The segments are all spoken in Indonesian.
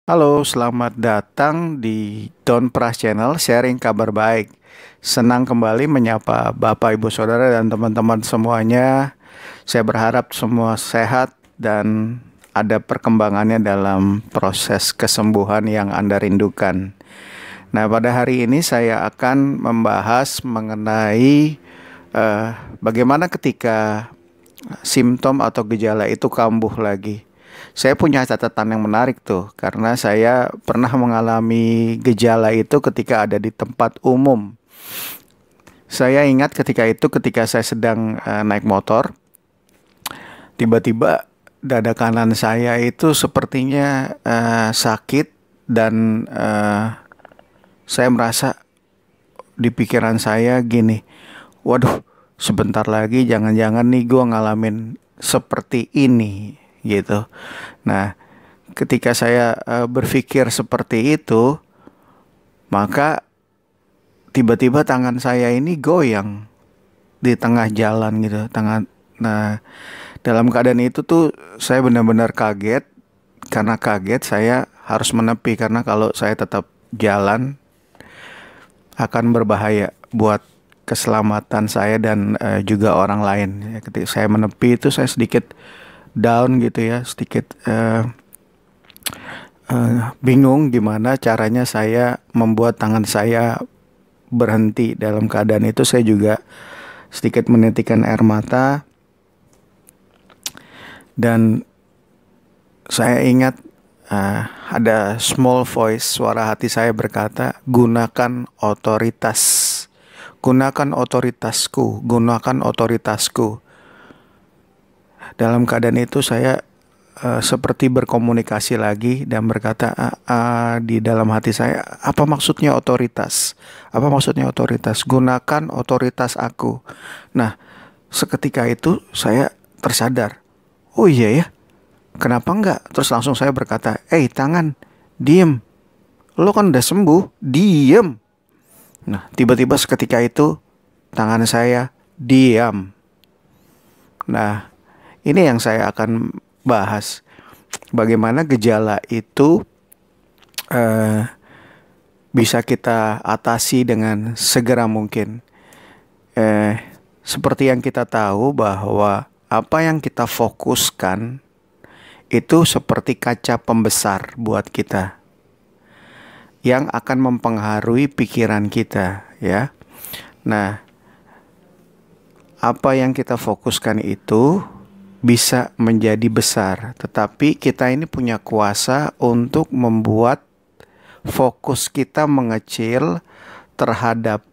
Halo, selamat datang di Don Pras Channel Sharing Kabar Baik. Senang kembali menyapa Bapak, Ibu, Saudara, dan teman-teman semuanya. Saya berharap semua sehat dan ada perkembangannya dalam proses kesembuhan yang Anda rindukan. Nah, pada hari ini saya akan membahas mengenai bagaimana ketika simptom atau gejala itu kambuh lagi. Saya punya catatan yang menarik tuh, karena saya pernah mengalami gejala itu ketika ada di tempat umum. Saya ingat ketika saya sedang naik motor, tiba-tiba dada kanan saya itu sepertinya sakit dan saya merasa di pikiran saya gini, waduh, sebentar lagi jangan-jangan nih gue ngalamin seperti ini gitu. Nah, ketika saya berpikir seperti itu, maka tiba-tiba tangan saya ini goyang di tengah jalan gitu. Nah, dalam keadaan itu tuh saya benar-benar kaget. Karena kaget saya harus menepi, karena kalau saya tetap jalan akan berbahaya buat keselamatan saya dan juga orang lain. Ketika saya menepi itu saya sedikit down gitu ya, sedikit bingung gimana caranya saya membuat tangan saya berhenti. Dalam keadaan itu saya juga sedikit menitikkan air mata, dan saya ingat ada small voice, suara hati saya berkata, gunakan otoritas, gunakan otoritasku, gunakan otoritasku. Dalam keadaan itu saya seperti berkomunikasi lagi dan berkata di dalam hati saya, apa maksudnya otoritas? Apa maksudnya otoritas? Gunakan otoritas aku. Nah, seketika itu saya tersadar, oh iya ya, kenapa enggak? Terus langsung saya berkata, tangan, diem. Lo kan udah sembuh, diem. Nah, tiba-tiba seketika itu tangan saya diam. Nah, ini yang saya akan bahas. Bagaimana gejala itu bisa kita atasi dengan segera mungkin. Seperti yang kita tahu bahwa apa yang kita fokuskan itu seperti kaca pembesar buat kita, yang akan mempengaruhi pikiran kita, ya. Nah, apa yang kita fokuskan itu bisa menjadi besar, tetapi kita ini punya kuasa untuk membuat fokus kita mengecil terhadap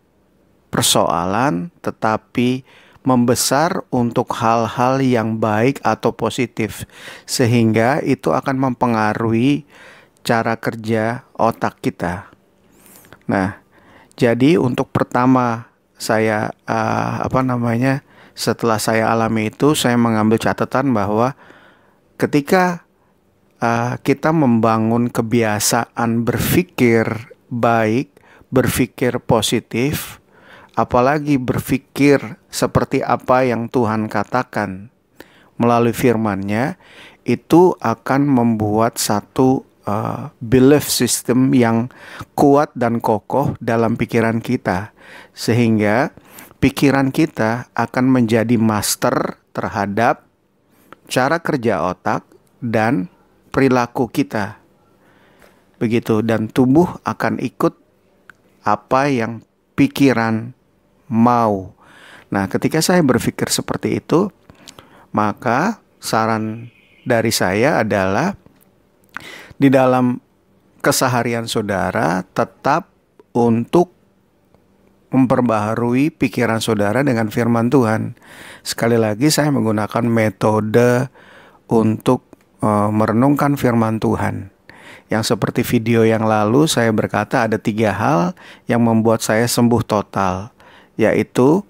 persoalan, tetapi membesar untuk hal-hal yang baik atau positif, sehingga itu akan mempengaruhi cara kerja otak kita. Nah, jadi untuk pertama saya setelah saya alami itu, saya mengambil catatan bahwa ketika kita membangun kebiasaan berpikir baik, berpikir positif, apalagi berpikir seperti apa yang Tuhan katakan melalui firman-Nya, itu akan membuat satu belief system yang kuat dan kokoh dalam pikiran kita, sehingga pikiran kita akan menjadi master terhadap cara kerja otak dan perilaku kita. Begitu, dan tubuh akan ikut apa yang pikiran mau. Nah, ketika saya berpikir seperti itu, maka saran dari saya adalah di dalam keseharian saudara tetap untuk memperbaharui pikiran saudara dengan firman Tuhan. Sekali lagi saya menggunakan metode untuk merenungkan firman Tuhan. Yang seperti video yang lalu saya berkata ada 3 hal yang membuat saya sembuh total, yaitu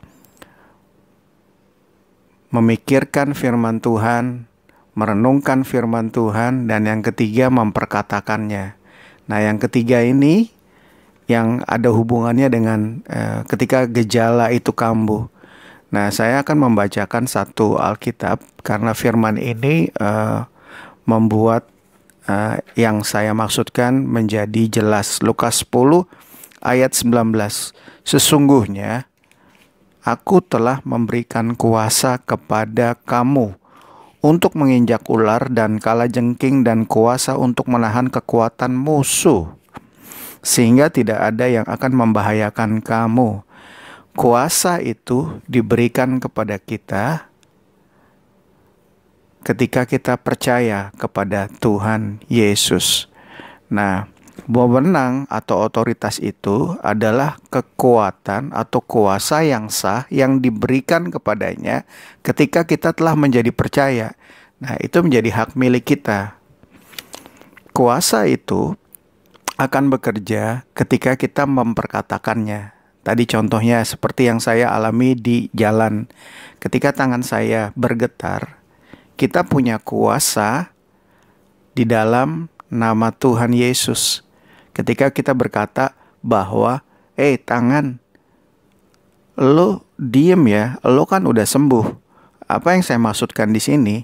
memikirkan firman Tuhan, merenungkan firman Tuhan, dan yang ketiga memperkatakannya. Nah, yang ketiga ini yang ada hubungannya dengan ketika gejala itu kambuh. Nah, saya akan membacakan satu Alkitab karena firman ini membuat yang saya maksudkan menjadi jelas. Lukas 10 ayat 19. Sesungguhnya aku telah memberikan kuasa kepada kamu untuk menginjak ular dan kalajengking dan kuasa untuk menahan kekuatan musuh, sehingga tidak ada yang akan membahayakan kamu. Kuasa itu diberikan kepada kita ketika kita percaya kepada Tuhan Yesus. Nah, wewenang atau otoritas itu adalah kekuatan atau kuasa yang sah yang diberikan kepadanya ketika kita telah menjadi percaya. Nah, itu menjadi hak milik kita. Kuasa itu akan bekerja ketika kita memperkatakannya. Tadi contohnya seperti yang saya alami di jalan. Ketika tangan saya bergetar, kita punya kuasa di dalam nama Tuhan Yesus. Ketika kita berkata bahwa, tangan, lo diem ya, lo kan udah sembuh. Apa yang saya maksudkan di sini,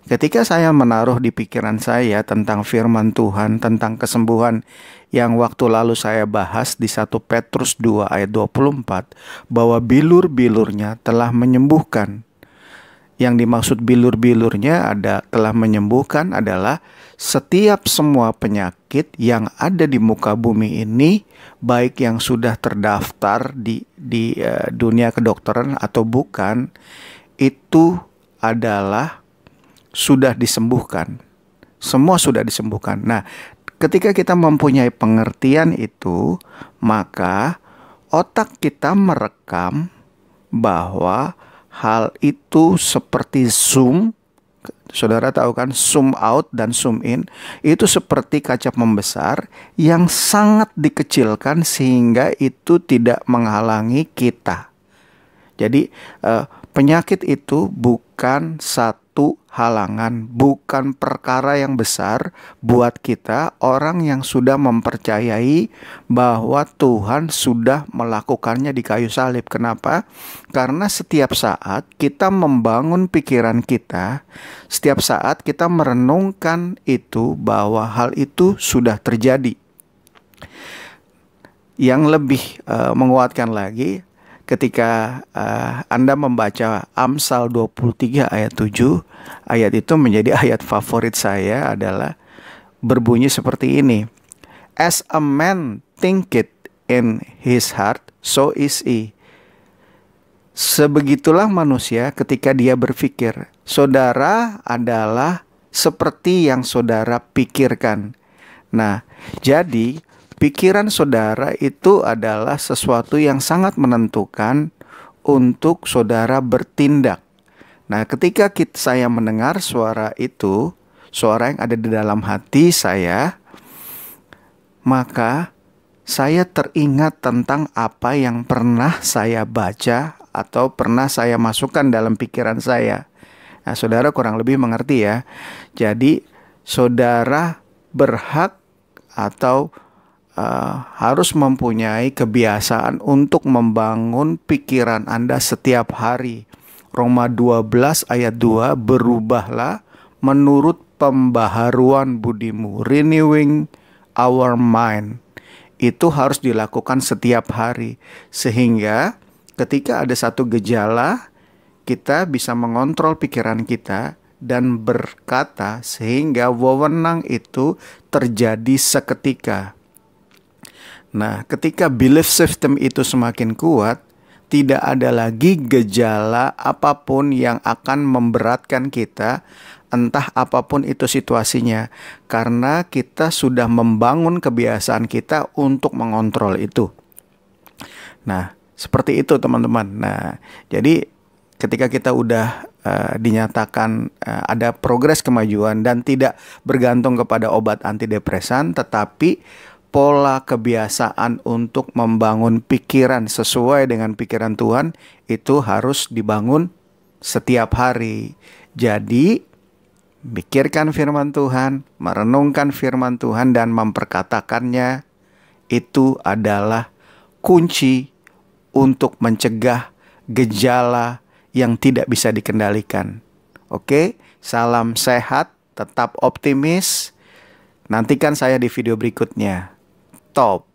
ketika saya menaruh di pikiran saya tentang firman Tuhan, tentang kesembuhan yang waktu lalu saya bahas di 1 Petrus 2 ayat 24, bahwa bilur-bilurnya telah menyembuhkan. Yang dimaksud bilur-bilurnya telah menyembuhkan adalah setiap semua penyakit yang ada di muka bumi ini, baik yang sudah terdaftar di dunia kedokteran atau bukan, itu adalah sudah disembuhkan. Semua sudah disembuhkan. Nah, ketika kita mempunyai pengertian itu, maka otak kita merekam bahwa hal itu seperti zoom. Saudara tahu kan, zoom out dan zoom in itu seperti kaca pembesar yang sangat dikecilkan sehingga itu tidak menghalangi kita. Jadi penyakit itu bukan satu halangan, bukan perkara yang besar buat kita orang yang sudah mempercayai bahwa Tuhan sudah melakukannya di kayu salib. Kenapa? Karena setiap saat kita membangun pikiran kita, setiap saat kita merenungkan itu bahwa hal itu sudah terjadi. Yang lebih menguatkan lagi, ketika Anda membaca Amsal 23 ayat 7, ayat itu menjadi ayat favorit saya, adalah berbunyi seperti ini. As a man thinketh in his heart, so is he. Sebegitulah manusia ketika dia berpikir. Saudara adalah seperti yang saudara pikirkan. Nah, jadi pikiran saudara itu adalah sesuatu yang sangat menentukan untuk saudara bertindak. Nah, ketika saya mendengar suara itu, suara yang ada di dalam hati saya, maka saya teringat tentang apa yang pernah saya baca atau pernah saya masukkan dalam pikiran saya. Nah, saudara kurang lebih mengerti ya. Jadi, saudara berhak atau harus mempunyai kebiasaan untuk membangun pikiran Anda setiap hari. Roma 12 ayat 2, berubahlah menurut pembaharuan budimu, renewing our mind. Itu harus dilakukan setiap hari, sehingga ketika ada satu gejala, kita bisa mengontrol pikiran kita dan berkata sehingga wewenang itu terjadi seketika. Nah, ketika belief system itu semakin kuat, tidak ada lagi gejala apapun yang akan memberatkan kita, entah apapun itu situasinya, karena kita sudah membangun kebiasaan kita untuk mengontrol itu. Nah, seperti itu teman-teman. Nah, jadi ketika kita udah dinyatakan ada progres kemajuan dan tidak bergantung kepada obat antidepresan, tetapi pola kebiasaan untuk membangun pikiran sesuai dengan pikiran Tuhan itu harus dibangun setiap hari. Jadi, pikirkan firman Tuhan, merenungkan firman Tuhan dan memperkatakannya, itu adalah kunci untuk mencegah gejala yang tidak bisa dikendalikan. Oke, salam sehat, tetap optimis. Nantikan saya di video berikutnya. Top.